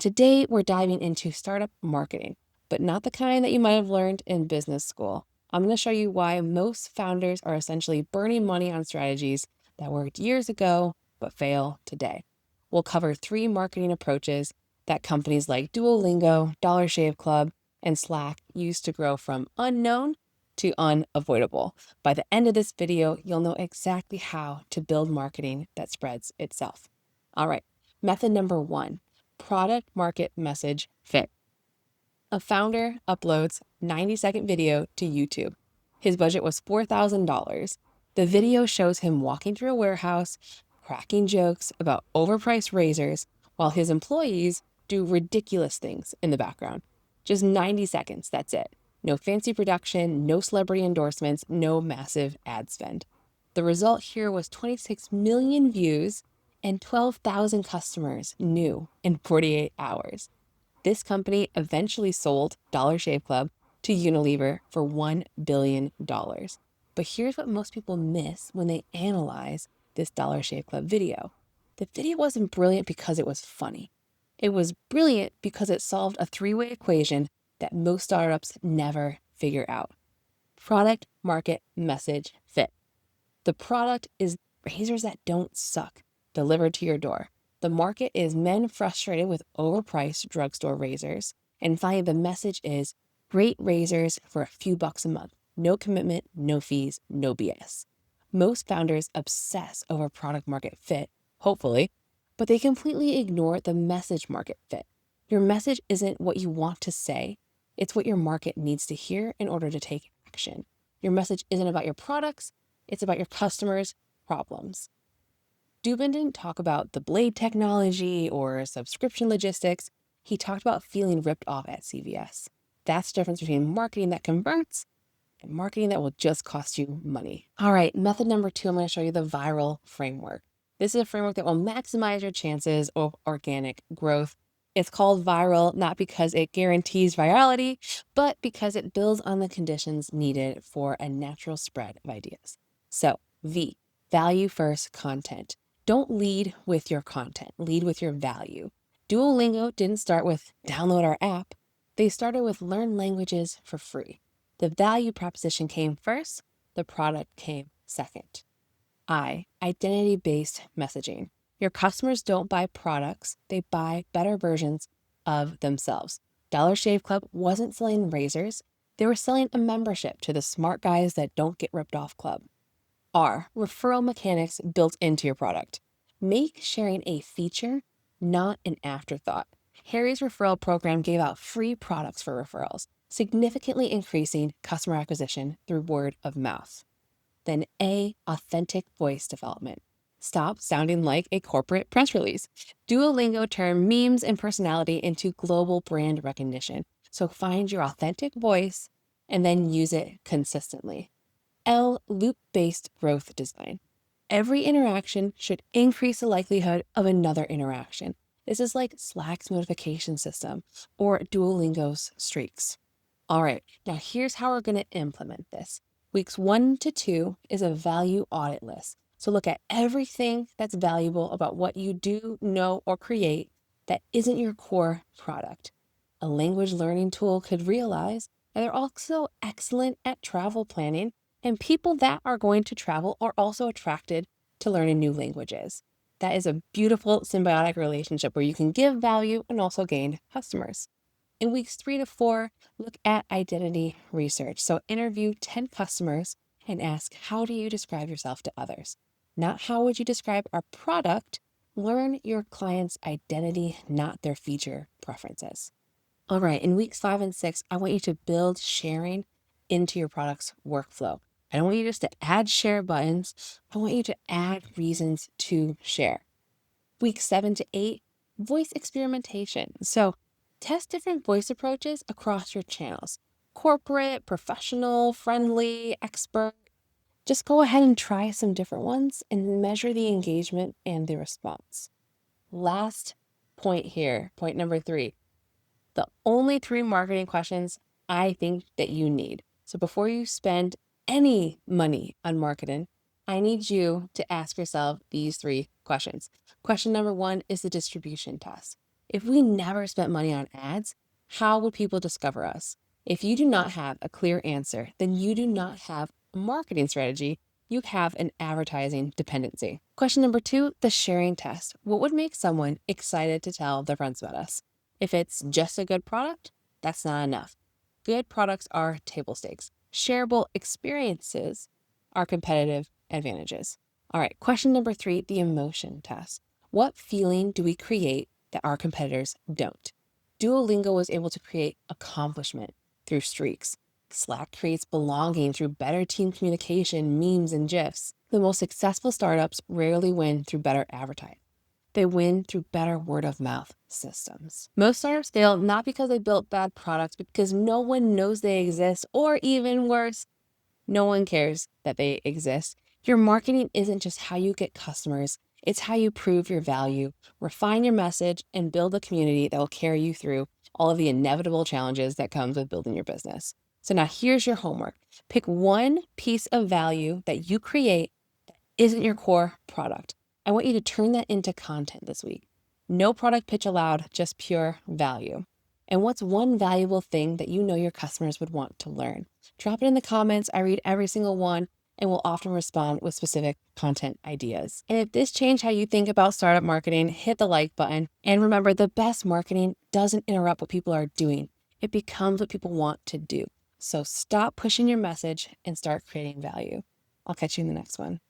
Today, we're diving into startup marketing, but not the kind that you might have learned in business school. I'm going to show you why most founders are essentially burning money on strategies that worked years ago but fail today. We'll cover 3 marketing approaches that companies like Duolingo, Dollar Shave Club, and Slack use to grow from unknown to unavoidable. By the end of this video, you'll know exactly how to build marketing that spreads itself. All right, method number 1. Product market message fit. A founder uploads 90-second video to YouTube. His budget was $4,000. The video shows him walking through a warehouse, cracking jokes about overpriced razors, while his employees do ridiculous things in the background. Just 90 seconds, that's it. No fancy production, no celebrity endorsements, no massive ad spend. The result here was 26 million views and 12,000 customers new in 48 hours. This company eventually sold Dollar Shave Club to Unilever for $1 billion. But here's what most people miss when they analyze this Dollar Shave Club video. The video wasn't brilliant because it was funny. It was brilliant because it solved a 3-way equation that most startups never figure out. Product, market, message, fit. The product is razors that don't suck, delivered to your door. The market is men frustrated with overpriced drugstore razors. And finally, the message is great razors for a few bucks a month. No commitment, no fees, no BS. Most founders obsess over product market fit, hopefully, but they completely ignore the message market fit. Your message isn't what you want to say. It's what your market needs to hear in order to take action. Your message isn't about your products. It's about your customers' problems. Dubin didn't talk about the blade technology or subscription logistics. He talked about feeling ripped off at CVS. That's the difference between marketing that converts and marketing that will just cost you money. All right, method number 2, I'm going to show you the V.I.R.A.L framework. This is a framework that will maximize your chances of organic growth. It's called V.I.R.A.L not because it guarantees virality, but because it builds on the conditions needed for a natural spread of ideas. So, V, value first content. Don't lead with your content, lead with your value. Duolingo didn't start with download our app. They started with learn languages for free. The value proposition came first, the product came second. I, identity-based messaging. Your customers don't buy products, they buy better versions of themselves. Dollar Shave Club wasn't selling razors, they were selling a membership to the smart guys that don't get ripped off club. R, referral mechanics built into your product. Make sharing a feature, not an afterthought. Harry's referral program gave out free products for referrals, significantly increasing customer acquisition through word of mouth. Then A, authentic voice development. Stop sounding like a corporate press release. Duolingo turned memes and personality into global brand recognition. So find your authentic voice and then use it consistently. L, loop-based growth design. Every interaction should increase the likelihood of another interaction. This is like Slack's notification system or Duolingo's streaks. All right, now here's how we're going to implement this. Weeks 1 to 2 is a value audit list. So look at everything that's valuable about what you do, know, or create that isn't your core product. A language learning tool could realize that they're also excellent at travel planning, and people that are going to travel are also attracted to learning new languages. That is a beautiful symbiotic relationship where you can give value and also gain customers. In weeks 3 to 4, look at identity research. So interview 10 customers and ask, how do you describe yourself to others? Not how would you describe our product. Learn your client's identity, not their feature preferences. All right, in weeks 5 and 6, I want you to build sharing into your product's workflow. I don't want you just to add share buttons. I want you to add reasons to share. Week 7 to 8, voice experimentation. So test different voice approaches across your channels. Corporate, professional, friendly, expert. Just go ahead and try some different ones and measure the engagement and the response. Last point here, point number 3. The only 3 marketing questions I think that you need. So before you spend any money on marketing, I need you to ask yourself these 3 questions. Question number 1 is the distribution test. If we never spent money on ads, how would people discover us? If you do not have a clear answer, then you do not have a marketing strategy. You have an advertising dependency. Question number 2, the sharing test. What would make someone excited to tell their friends about us? If it's just a good product, that's not enough. Good products are table stakes. Shareable experiences are competitive advantages. All right, question number 3, the emotion test. What feeling do we create that our competitors don't? Duolingo was able to create accomplishment through streaks. Slack creates belonging through better team communication, memes, and GIFs. The most successful startups rarely win through better advertising. They win through better word of mouth systems. Most startups fail not because they built bad products, but because no one knows they exist, or even worse, no one cares that they exist. Your marketing isn't just how you get customers, it's how you prove your value, refine your message, and build a community that will carry you through all of the inevitable challenges that comes with building your business. So now here's your homework. Pick one piece of value that you create that isn't your core product. I want you to turn that into content this week. No product pitch allowed, just pure value. And what's one valuable thing that you know your customers would want to learn? Drop it in the comments. I read every single one and will often respond with specific content ideas. And if this changed how you think about startup marketing, hit the like button. And remember, the best marketing doesn't interrupt what people are doing. It becomes what people want to do. So stop pushing your message and start creating value. I'll catch you in the next one.